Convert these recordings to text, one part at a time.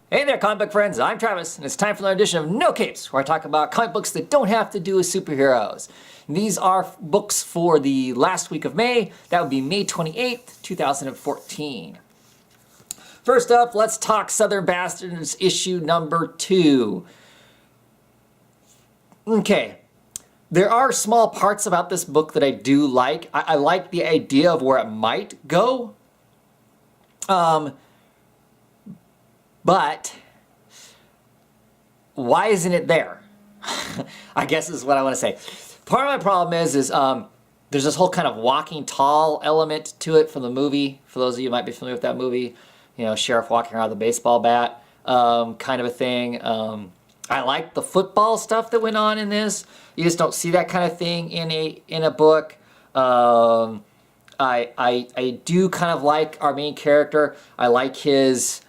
Hey there, comic book friends. I'm Travis, and it's time for another edition of No Capes, where I talk about comic books that don't have to do with superheroes. And these are books for the last week of May. That would be May 28th, 2014. First up, let's talk Southern Bastards issue number 2. Okay, there are small parts about this book that I do like. I like the idea of where it might go. But why isn't it there? I guess is what I want to say. Part of my problem is there's this whole kind of walking tall element to it from the movie. For those of you who might be familiar with that movie, you know, sheriff walking around with a baseball bat, kind of a thing. I like the football stuff that went on in this. You just don't see that kind of thing in a book. I do kind of like our main character. I like his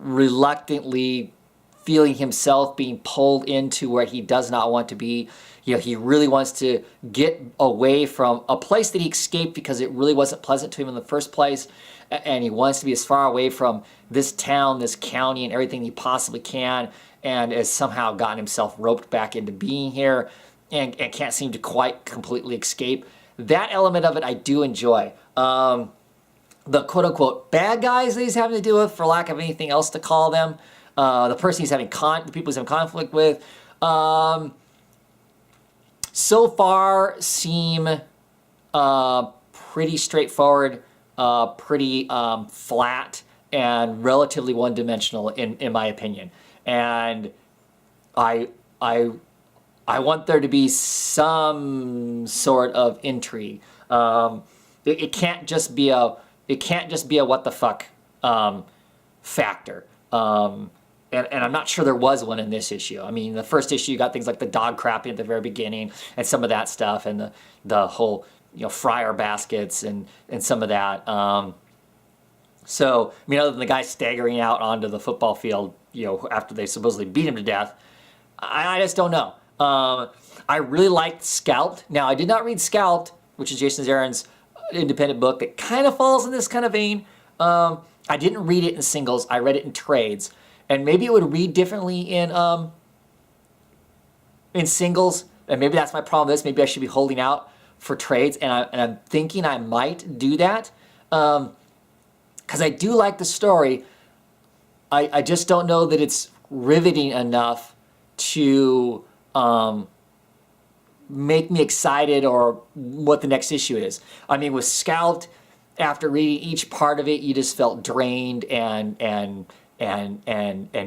reluctantly feeling himself being pulled into where he does not want to be. You know, he really wants to get away from a place that he escaped because it really wasn't pleasant to him in the first place, and he wants to be as far away from this town, this county, and everything he possibly can, and has somehow gotten himself roped back into being here and can't seem to quite completely escape. That element of it I do enjoy. The quote-unquote bad guys that he's having to deal with, for lack of anything else to call them, the person he's having the people he's having conflict with, so far seem pretty straightforward, pretty flat, and relatively one-dimensional in my opinion. And I want there to be some sort of intrigue. It can't just be a what the fuck factor. And I'm not sure there was one in this issue. I mean, the first issue you got things like the dog crapping at the very beginning and some of that stuff, and the whole, you know, fryer baskets and some of that. So, I mean, other than the guy staggering out onto the football field, you know, after they supposedly beat him to death, I just don't know. I really liked Scalped. Now, I did not read Scalped, which is Jason Aaron's independent book that kind of falls in this kind of vein. I didn't read it in singles. I read it in trades. And maybe it would read differently in singles. And maybe that's my problem with this. Maybe I should be holding out for trades. And I'm thinking I might do that. Because I do like the story. I just don't know that it's riveting enough to make me excited or what the next issue is. I mean, with Scalped, after reading each part of it, you just felt drained and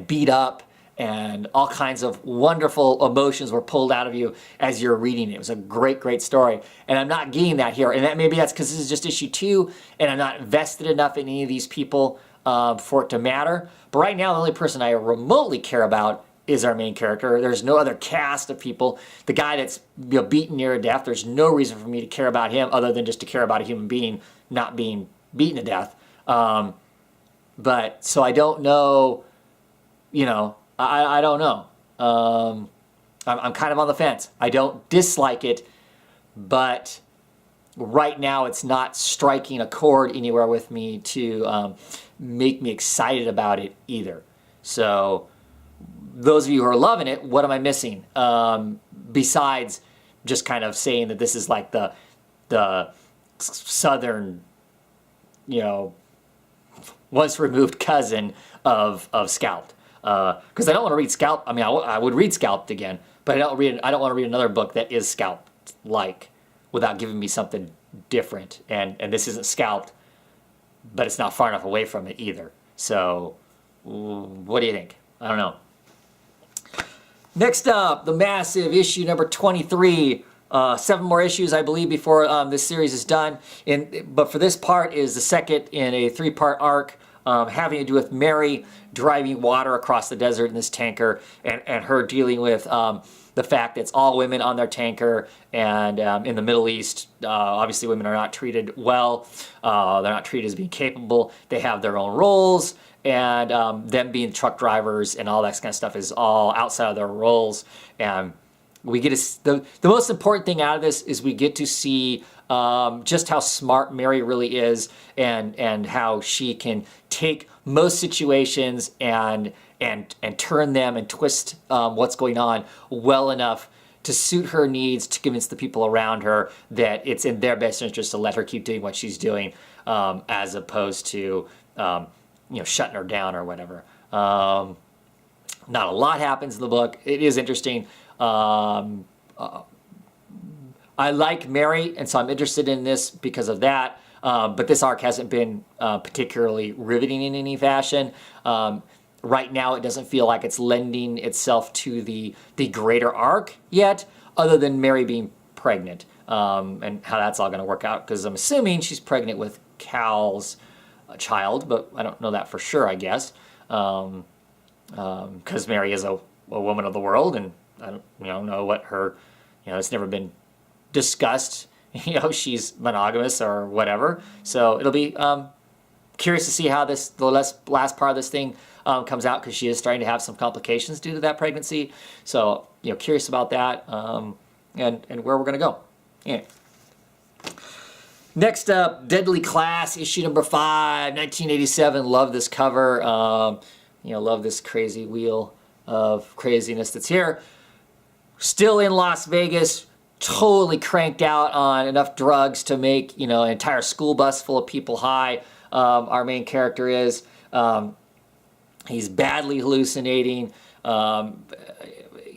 beat up, and all kinds of wonderful emotions were pulled out of you as you're reading it. It was a great, great story. And I'm not getting that here. And maybe that's because this is just issue 2, and I'm not invested enough in any of these people for it to matter. But right now, the only person I remotely care about is our main character. There's no other cast of people. The guy that's, you know, beaten near death, there's no reason for me to care about him other than just to care about a human being not being beaten to death. But so I don't know, you know, I don't know. I'm kind of on the fence. I don't dislike it, but right now it's not striking a chord anywhere with me to make me excited about it either. So those of you who are loving it, what am I missing? Besides just kind of saying that this is like the Southern, you know, once removed cousin of Scalped. Because I don't want to read Scalped. I mean, I would read Scalped again, but I don't want to read another book that is Scalped like without giving me something different. And this isn't Scalped, but it's not far enough away from it either. So what do you think? I don't know. Next up, the massive issue number 23. 7 more issues, I believe, before this series is done. But for this part is the second in a 3-part arc having to do with Mary driving water across the desert in this tanker, and her dealing with the fact that it's all women on their tanker, and in the Middle East, obviously women are not treated well. They're not treated as being capable. They have their own roles, and them being truck drivers and all that kind of stuff is all outside of their roles. And we get the most important thing out of this is we get to see just how smart Mary really is, and how she can take most situations and and turn them and twist what's going on well enough to suit her needs, to convince the people around her that it's in their best interest to let her keep doing what she's doing, as opposed to shutting her down or whatever. Not a lot happens in the book. It is interesting. I like Mary, and so I'm interested in this because of that. But this arc hasn't been particularly riveting in any fashion. Right now, it doesn't feel like it's lending itself to the greater arc yet, other than Mary being pregnant, and how that's all going to work out. Because I'm assuming she's pregnant with Cal's child, but I don't know that for sure, I guess. Because Mary is a woman of the world, and I don't know what her, it's never been discussed, she's monogamous or whatever. So it'll be curious to see how the last part of this thing comes out, because she is starting to have some complications due to that pregnancy. So, curious about that, and where we're going to go. Yeah. Next up, Deadly Class, issue number 5, 1987. Love this cover. Love this crazy wheel of craziness that's here. Still in Las Vegas, totally cranked out on enough drugs to make, an entire school bus full of people high. Our main character is. He's badly hallucinating.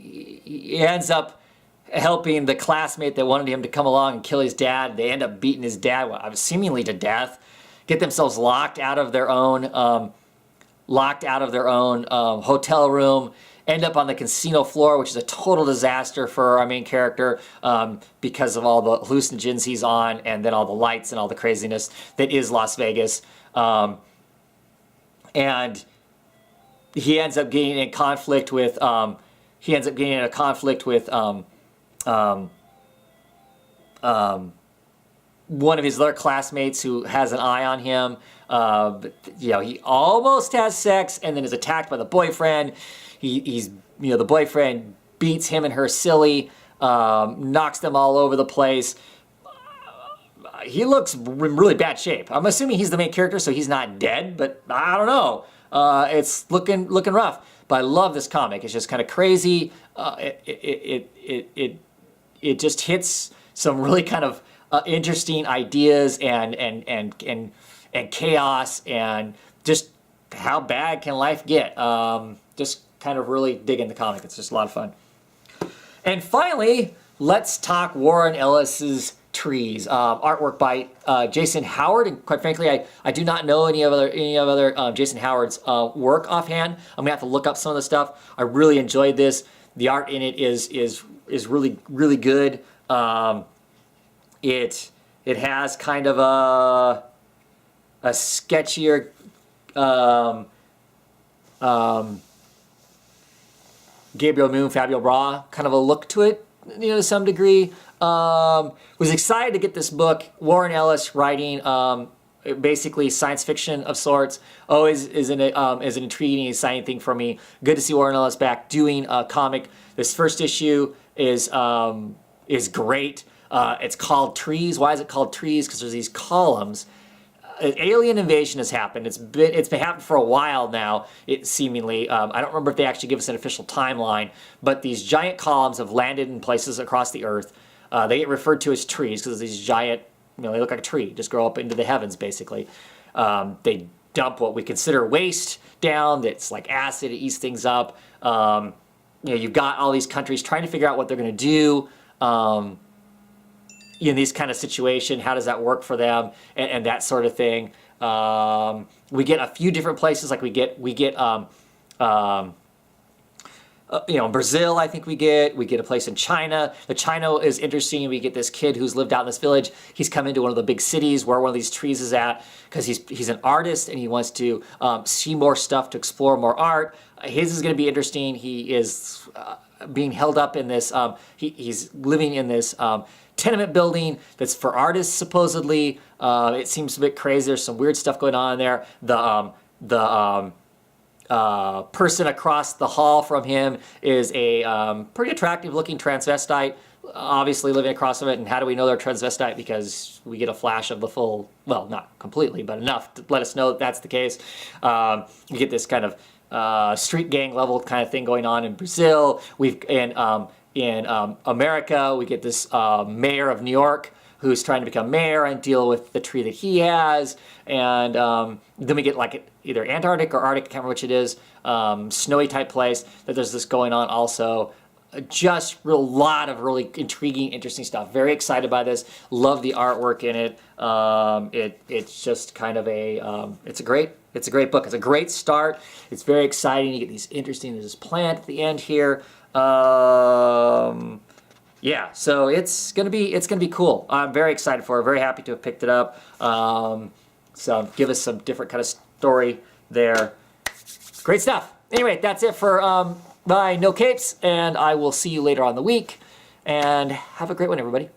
He ends up helping the classmate that wanted him to come along and kill his dad. They end up beating his dad, seemingly to death. Get themselves locked out of their own hotel room. End up on the casino floor, which is a total disaster for our main character, because of all the hallucinogens he's on, and then all the lights and all the craziness that is Las Vegas. And he ends up getting in conflict with one of his other classmates who has an eye on him. He almost has sex and then is attacked by the boyfriend. The boyfriend beats him and her silly, knocks them all over the place. He looks in really bad shape. I'm assuming he's the main character, so he's not dead, but I don't know. It's looking rough. But I love this comic. It's just kind of crazy. It just hits some really kind of interesting ideas and chaos, and just how bad can life get. Just kind of really digging the comic. It's just a lot of fun. And finally, let's talk Warren Ellis's Trees. Artwork by Jason Howard, and quite frankly, I do not know any of other Jason Howard's work offhand. I'm gonna have to look up some of the stuff. I really enjoyed this. The art in it is really good. It has kind of a sketchier Gabriel Moon, Fabio Bra kind of a look to it, to some degree. Was excited to get this book. Warren Ellis writing basically science fiction of sorts. Always is an intriguing, exciting thing for me. Good to see Warren Ellis back doing a comic. This first issue is great. It's called Trees. Why is it called Trees? Because there's these columns. An alien invasion has happened. It's been happening for a while now. It seemingly. I don't remember if they actually give us an official timeline, but these giant columns have landed in places across the earth. They get referred to as trees because these giant, they look like a tree, just grow up into the heavens, basically. They dump what we consider waste down. That's like acid. It eats things up. You've got all these countries trying to figure out what they're going to do. In this kind of situation, how does that work for them, and that sort of thing. We get a few different places, like we get Brazil. I think we get a place in China. The China is interesting. We get this kid who's lived out in this village. He's come into one of the big cities where one of these trees is at, because he's an artist and he wants to see more stuff, to explore more art. His is going to be interesting. He is being held up in this. He's living in this tenement building that's for artists, supposedly. It seems a bit crazy. There's some weird stuff going on in there. The person across the hall from him is a pretty attractive looking transvestite, obviously living across from it. And how do we know they're transvestite? Because we get a flash of the full, well, not completely, but enough to let us know that that's the case. You get this kind of street gang level kind of thing going on in Brazil. In America, we get this mayor of New York who's trying to become mayor and deal with the tree that he has. And then we get like either Antarctic or Arctic, I can't remember which it is, snowy type place that there's this going on also. Just a lot of really intriguing, interesting stuff. Very excited by this. Love the artwork in it. It's just kind of it's a great book. It's a great start. It's very exciting. You get these interesting, there's this plant at the end here. Yeah, so it's gonna be cool. I'm very excited for it. Very happy to have picked it up. So give us some different kind of story there. Great stuff. Anyway, that's it for my No Capes, and I will see you later on the week. And have a great one, everybody.